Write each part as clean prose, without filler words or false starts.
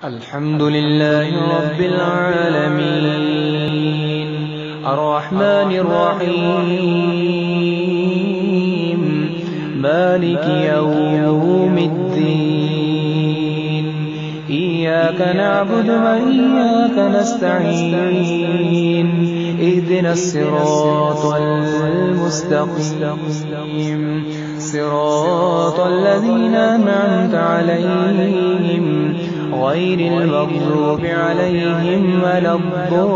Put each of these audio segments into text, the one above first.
الحمد لله رب العالمين الرحمن الرحيم مالك يوم الدين إياك نعبد وإياك نستعين اهدنا الصراط المستقيم صراط الذين أنعمت عليهم غير المغضوب عليهم ولا الضالين.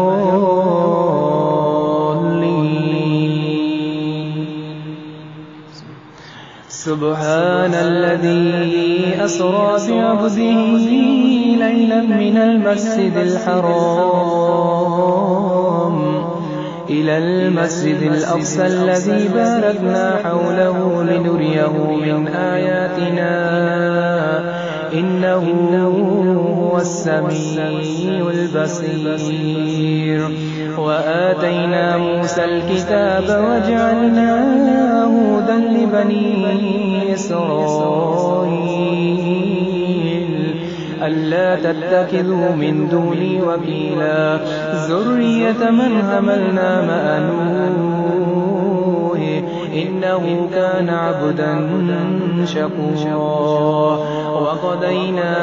سبحان الذي أسرى بعبده ليلا من المسجد الحرام إلى المسجد الأقصى الذي باركنا حوله لنريه من آياتنا إنه هو السميع البصير. وآتينا موسى الكتاب وجعلناه هدى لبني إسرائيل ألا تتخذوا من دوني وكيلا ذرية من حملنا مع نوح إنه كان عبدا شكورا. وقضينا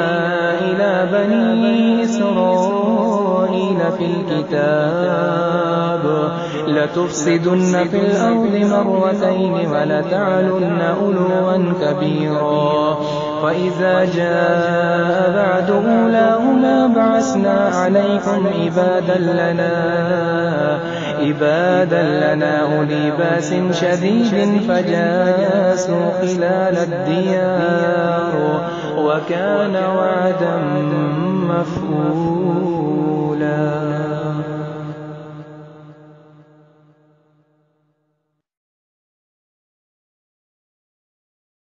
إلى بني إسرائيل في الكتاب لتفسدن في الأرض مرتين ولتعلن علوا كبيرا. فإذا جاء بعد أولاهما بعثنا عليكم عبادا لنا أولي بأس شديد فجاسوا خلال الديار وكان وعدا مفعولا.